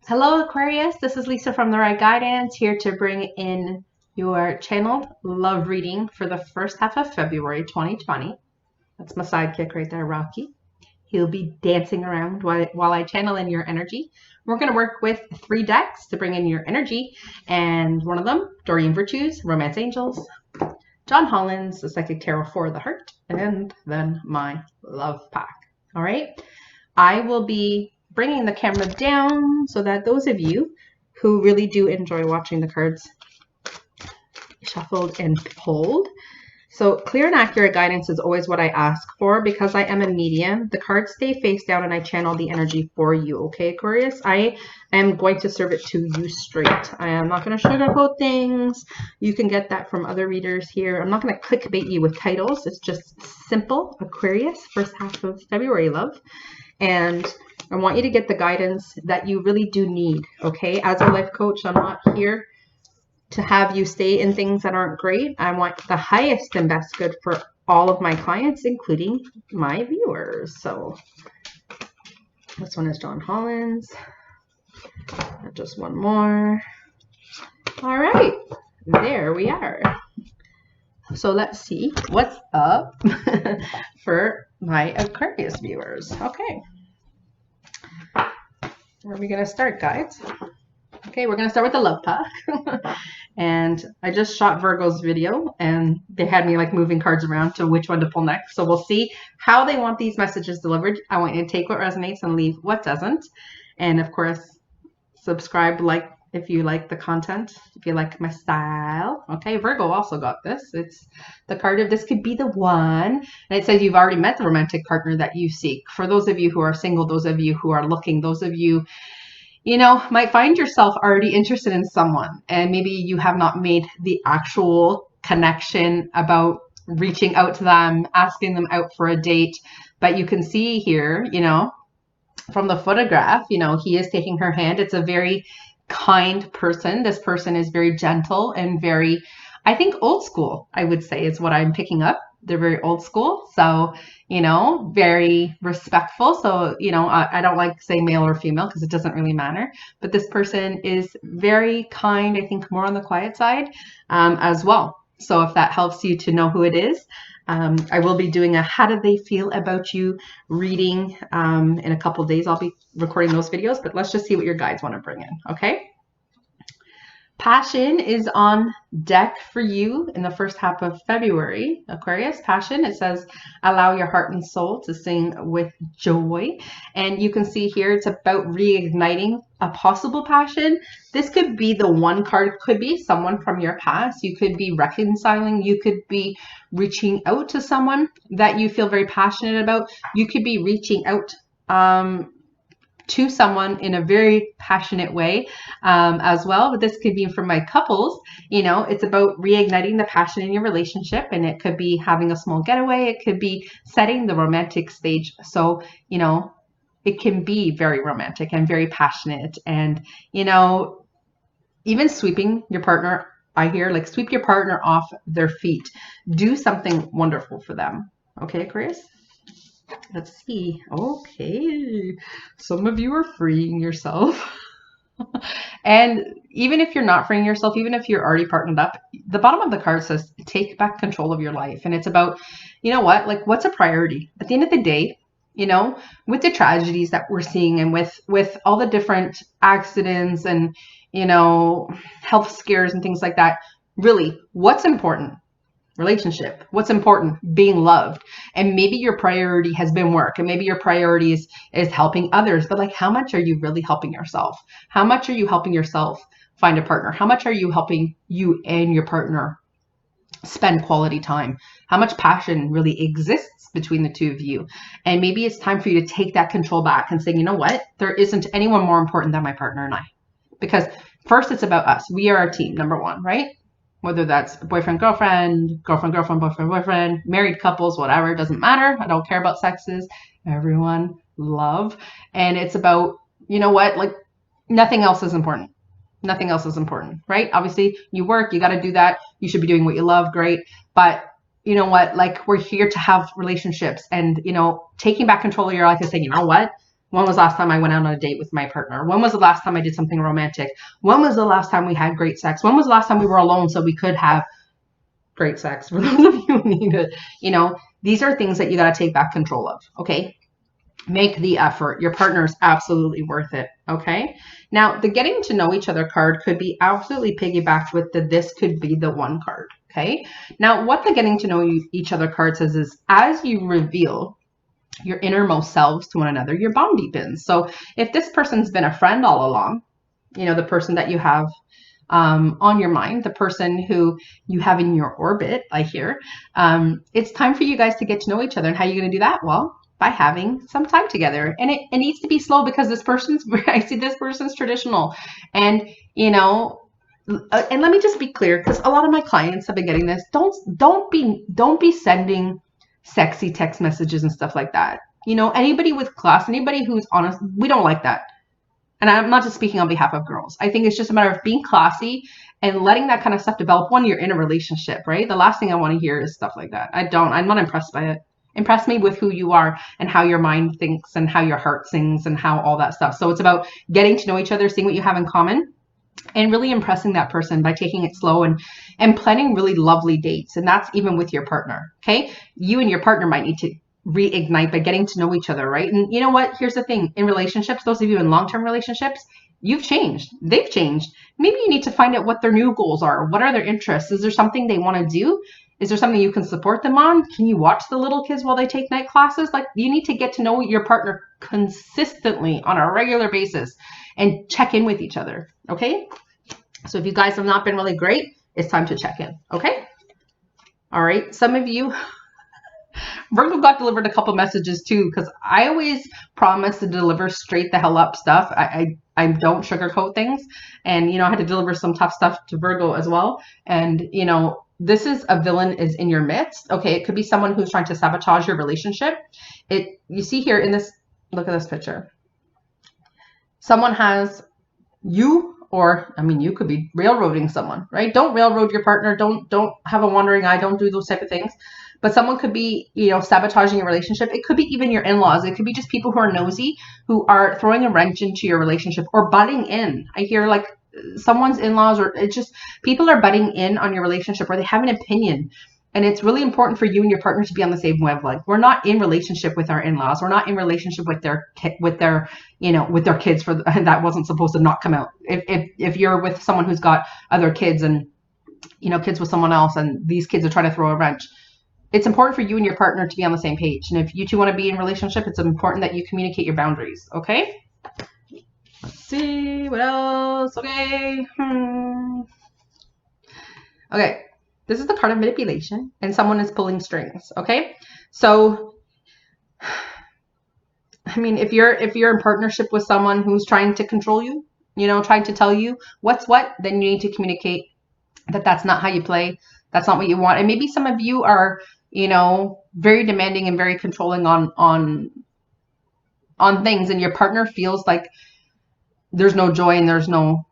Hello Aquarius, this is Lisa from The Right Guidance, here to bring in your channeled love reading for the first half of February 2020. That's my sidekick right there, Rocky. He'll be dancing around while I channel in your energy. We're going to work with 3 decks to bring in your energy, and one of them, Doreen Virtues, Romance Angels, John Holland's The Psychic Tarot for the Heart, and then my love pack. All right, I will be bringing the camera down so that those of you who really do enjoy watching the cards shuffled and pulled. So clear and accurate guidance is always what I ask for because I am a medium. The cards stay face down and I channel the energy for you. Okay, Aquarius? I am going to serve it to you straight. I am not going to sugarcoat things. You can get that from other readers here. I'm not going to clickbait you with titles. It's just simple Aquarius, first half of February, love. And I want you to get the guidance that you really do need, okay? As a life coach, I'm not here to have you stay in things that aren't great. I want the highest and best good for all of my clients, including my viewers. So this one is John Holland's. Just one more. All right, there we are. So let's see what's up for my Aquarius viewers. Okay. Where are we going to start, guys? Okay, we're going to start with the love pack. And I just shot Virgo's video and they had me like moving cards around to which one to pull next. So we'll see how they want these messages delivered. I want you to take what resonates and leave what doesn't. And of course, subscribe, like if you like the content, if you like my style. Okay, Virgo also got this. It's the card of this could be the one. And it says you've already met the romantic partner that you seek. For those of you who are single, those of you who are looking, those of you, you know, might find yourself already interested in someone. And maybe you have not made the actual connection about reaching out to them, asking them out for a date. But you can see here, you know, from the photograph, you know, he is taking her hand. It's a very kind person. This person is very gentle and very, I think, old school, I would say, is what I'm picking up. They're very old school. So, you know, very respectful. So, you know, I don't like to say male or female because it doesn't really matter. But this person is very kind, I think more on the quiet side as well. So if that helps you to know who it is, I will be doing a how do they feel about you reading in a couple days. I'll be recording those videos, but let's just see what your guides want to bring in, okay? Passion is on deck for you in the first half of February, Aquarius. Passion, it says, allow your heart and soul to sing with joy. And you can see here, it's about reigniting a possible passion. This could be the one card, could be someone from your past. You could be reconciling. You could be reaching out to someone that you feel very passionate about. You could be reaching out to someone in a very passionate way as well. But this could be for my couples, you know, it's about reigniting the passion in your relationship. And it could be having a small getaway. It could be setting the romantic stage. So, you know, it can be very romantic and very passionate. And, you know, even sweeping your partner, I hear like sweep your partner off their feet. Do something wonderful for them. Okay, Aquarius? Let's see. Okay. Some of you are freeing yourself. And even if you're not freeing yourself, even if you're already partnered up, the bottom of the card says take back control of your life. And it's about, you know what, like what's a priority? At the end of the day, you know, with the tragedies that we're seeing and with all the different accidents and, you know, health scares and things like that, really, what's important? Relationship. What's important? Being loved. And maybe your priority has been work, and maybe your priority is helping others, but like how much are you really helping yourself? How much are you helping yourself find a partner? How much are you helping you and your partner spend quality time? How much passion really exists between the two of you? And maybe it's time for you to take that control back and say, you know what? There isn't anyone more important than my partner and I. Because first it's about us. We are a team, number one, right? Whether that's boyfriend, girlfriend, girlfriend, girlfriend, boyfriend, boyfriend, married couples, whatever, it doesn't matter. I don't care about sexes. Everyone love. And it's about, you know what, like nothing else is important. Nothing else is important, right? Obviously you work, you got to do that. You should be doing what you love. Great. But you know what, like we're here to have relationships and, you know, taking back control of your life and saying, you know what, When was the last time I went out on a date with my partner? When was the last time I did something romantic? When was the last time we had great sex? When was the last time we were alone so we could have great sex? For those of you who need it, these are things that you got to take back control of. Okay. Make the effort. Your partner is absolutely worth it. Okay. Now, the getting to know each other card could be absolutely piggybacked with the this could be the one card. Okay. Now, what the getting to know each other card says is as you reveal your innermost selves to one another, your bond deepens. So if this person's been a friend all along, the person that you have on your mind, the person who you have in your orbit, I hear, it's time for you guys to get to know each other. And how are you going to do that? Well, by having some time together. And it needs to be slow because I see this person's traditional. And, and let me just be clear, because a lot of my clients have been getting this. Don't be sending sexy text messages and stuff like that. Anybody with class, anybody who's honest, we don't like that. And I'm not just speaking on behalf of girls. I think it's just a matter of being classy and letting that kind of stuff develop when you're in a relationship, right? The last thing I want to hear is stuff like that. I'm not impressed by it. Impress me with who you are and how your mind thinks and how your heart sings and how all that stuff. So it's about getting to know each other, seeing what you have in common, and really impressing that person by taking it slow and planning really lovely dates. And that's even with your partner. Okay. You and your partner might need to reignite by getting to know each other, right? And you know what? Here's the thing. In relationships, those of you in long-term relationships, you've changed. They've changed. Maybe you need to find out what their new goals are. What are their interests? Is there something they want to do? Is there something you can support them on? Can you watch the little kids while they take night classes? Like, you need to get to know your partner consistently on a regular basis and check in with each other. Okay. So if you guys have not been really great, it's time to check in. Okay. All right. Some of you, Virgo got delivered a couple messages too, because I always promise to deliver straight the hell up stuff. I don't sugarcoat things. And, I had to deliver some tough stuff to Virgo as well. And, this is a villain is in your midst. Okay. It could be someone who's trying to sabotage your relationship. You see here in this, look at this picture. Someone has you, or, you could be railroading someone, right? Don't railroad your partner. Don't have a wandering eye. Don't do those type of things. But someone could be, sabotaging your relationship. It could be even your in-laws. It could be just people who are nosy, who are throwing a wrench into your relationship or butting in. I hear like someone's in-laws, or it's just people are butting in on your relationship, or they have an opinion. And it's really important for you and your partner to be on the same wavelength. We're not in relationship with our in-laws. We're not in relationship with their kids. That wasn't supposed to not come out. If you're with someone who's got other kids and, kids with someone else, and these kids are trying to throw a wrench, it's important for you and your partner to be on the same page. And if you two want to be in a relationship, it's important that you communicate your boundaries. Okay. Let's see what else. Okay. Okay. This is the card of manipulation, and someone is pulling strings. Okay. So, if you're in partnership with someone who's trying to control you, trying to tell you what's what, then you need to communicate that that's not how you play. That's not what you want. And maybe some of you are, very demanding and very controlling on things, and your partner feels like there's no joy and there's no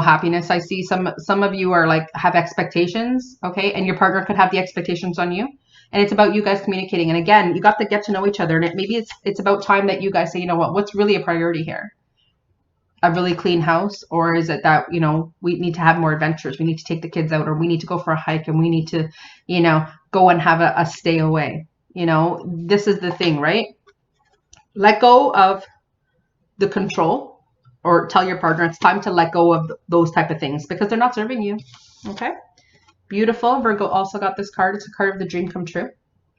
happiness. I see some of you are like have expectations, okay? And your partner could have the expectations on you. And it's about you guys communicating. And again, you got to get to know each other. And maybe it's about time that you guys say, what's really a priority here? A really clean house? Or is it that, we need to have more adventures. We need to take the kids out, or we need to go for a hike, and we need to, go and have a stay away. This is the thing, right? Let go of the control, or tell your partner it's time to let go of those type of things because they're not serving you. Okay. Beautiful. Virgo also got this card. It's a card of the dream come true.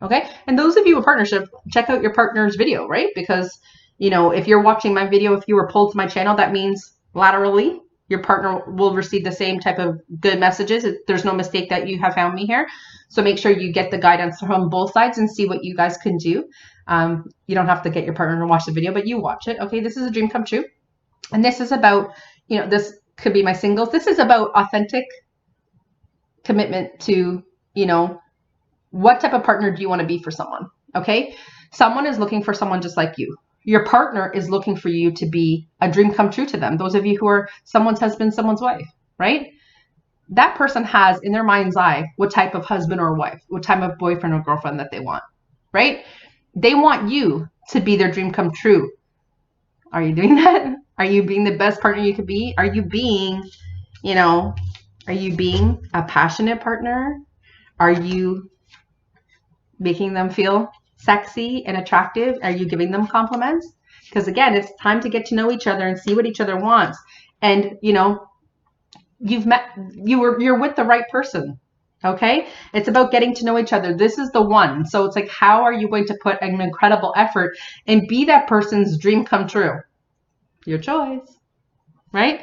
Okay. And those of you in partnership, check out your partner's video, right? Because, if you're watching my video, if you were pulled to my channel, that means laterally your partner will receive the same type of good messages. There's no mistake that you have found me here. So make sure you get the guidance from both sides and see what you guys can do. You don't have to get your partner to watch the video, but you watch it. Okay. This is a dream come true. And this is about, this could be my singles. This is about authentic commitment to, what type of partner do you want to be for someone? Okay. Someone is looking for someone just like you. Your partner is looking for you to be a dream come true to them. Those of you who are someone's husband, someone's wife, right? That person has in their mind's eye what type of husband or wife, what type of boyfriend or girlfriend that they want, right? They want you to be their dream come true. Are you doing that? Are you being the best partner you could be? Are you being, you know, are you being a passionate partner? Are you making them feel sexy and attractive? Are you giving them compliments? Because again, it's time to get to know each other and see what each other wants. And you're with the right person. Okay? It's about getting to know each other. This is the one. So it's like, how are you going to put an incredible effort and be that person's dream come true? Your choice, right?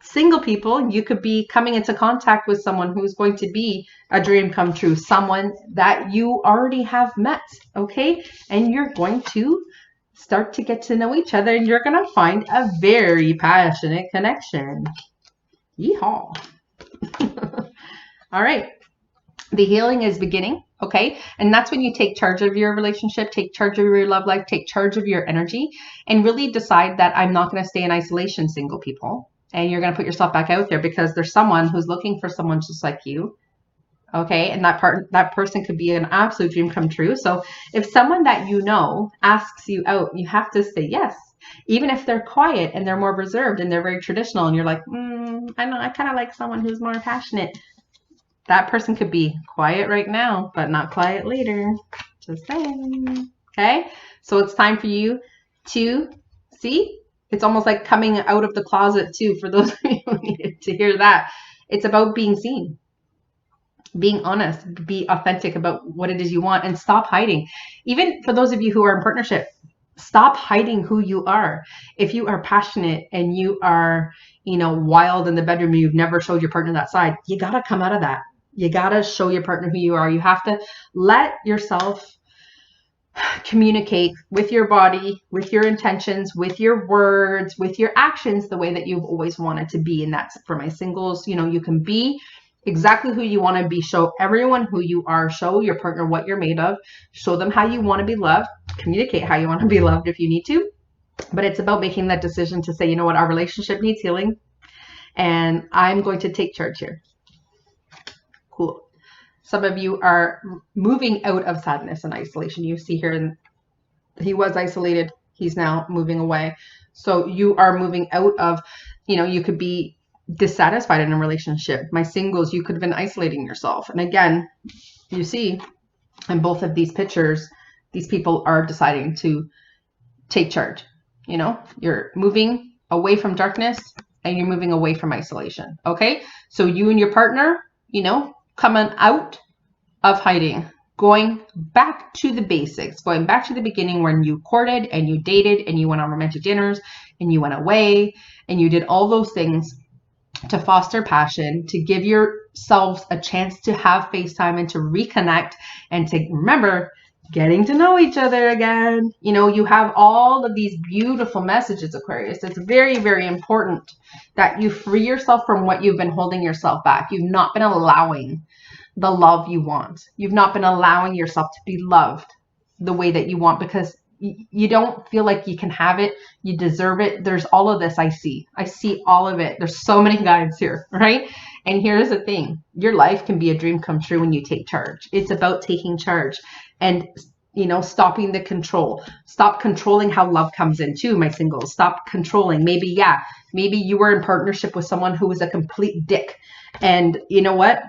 Single people, you could be coming into contact with someone who's going to be a dream come true, someone that you already have met, okay? And you're going to start to get to know each other, and you're going to find a very passionate connection. Yeehaw. All right. The healing is beginning, okay? And that's when you take charge of your relationship, take charge of your love life, take charge of your energy, and really decide that I'm not going to stay in isolation, single people. And you're going to put yourself back out there because there's someone who's looking for someone just like you, okay? And that person could be an absolute dream come true. So if someone that you know asks you out, you have to say yes. Even if they're quiet and they're more reserved and they're very traditional and you're like, I know, I kind of like someone who's more passionate. That person could be quiet right now, but not quiet later. Just saying. Okay? So it's time for you to see. It's almost like coming out of the closet too, for those of you who needed to hear that. It's about being seen, being honest, be authentic about what it is you want, and stop hiding. Even for those of you who are in partnership, stop hiding who you are. If you are passionate and you are, wild in the bedroom, and you've never showed your partner that side, you got to come out of that. You got to show your partner who you are. You have to let yourself communicate with your body, with your intentions, with your words, with your actions, the way that you've always wanted to be. And that's for my singles. You can be exactly who you want to be. Show everyone who you are. Show your partner what you're made of. Show them how you want to be loved. Communicate how you want to be loved if you need to. But it's about making that decision to say, you know what, our relationship needs healing, and I'm going to take charge here. Cool. Some of you are moving out of sadness and isolation. You see here, he was isolated. He's now moving away. So you are moving out of, you could be dissatisfied in a relationship. My singles, you could have been isolating yourself. And again, you see in both of these pictures, these people are deciding to take charge. You're moving away from darkness and you're moving away from isolation. Okay. So you and your partner, coming out of hiding, going back to the basics, going back to the beginning when you courted and you dated and you went on romantic dinners and you went away and you did all those things to foster passion, to give yourselves a chance to have FaceTime and to reconnect and to remember getting to know each other again. You have all of these beautiful messages, Aquarius. It's very, very important that you free yourself from what you've been holding yourself back. You've not been allowing the love you want. You've not been allowing yourself to be loved the way that you want because you don't feel like you can have it. You deserve it. There's all of this I see all of it. There's so many guides here, right? And here's the thing. Your life can be a dream come true when you take charge. It's about taking charge and, stopping the control. Stop controlling how love comes in too, my singles. Stop controlling. Maybe you were in partnership with someone who was a complete dick. And you know what?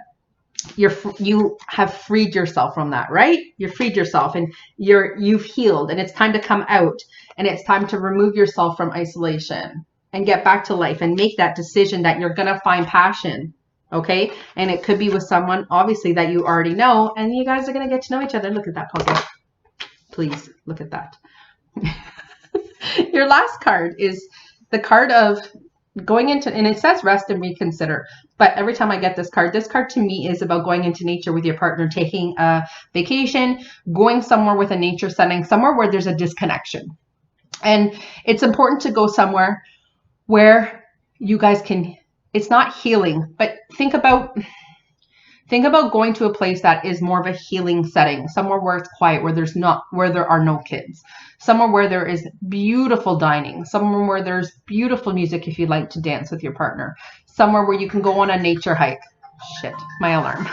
You have freed yourself from that, right? You've freed yourself and you've healed, and it's time to come out, and it's time to remove yourself from isolation and get back to life and make that decision that you're going to find passion. Okay. And it could be with someone obviously that you already know, and you guys are going to get to know each other. Look at that puzzle. Please look at that. Your last card is the card of going into, and it says rest and reconsider, but every time I get this card to me is about going into nature with your partner, taking a vacation, going somewhere with a nature setting, somewhere where there's a disconnection. And it's important to go somewhere where you guys can, it's not healing, but think about going to a place that is more of a healing setting, somewhere where it's quiet, where there are no kids, somewhere where there is beautiful dining, somewhere where there's beautiful music if you like to dance with your partner, somewhere where you can go on a nature hike. Shit, my alarm.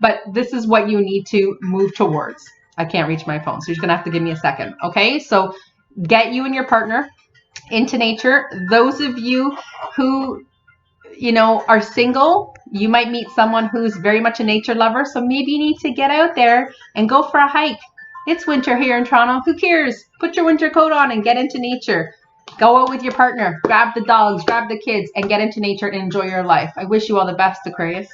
But this is what you need to move towards. I can't reach my phone. So you're just going to have to give me a second. Okay. So get you and your partner into nature. Those of you who, you know, are single, you might meet someone who's very much a nature lover. So maybe you need to get out there and go for a hike. It's winter here in Toronto. Who cares? Put your winter coat on and get into nature. Go out with your partner, grab the dogs, grab the kids, and get into nature and enjoy your life. I wish you all the best, Aquarius.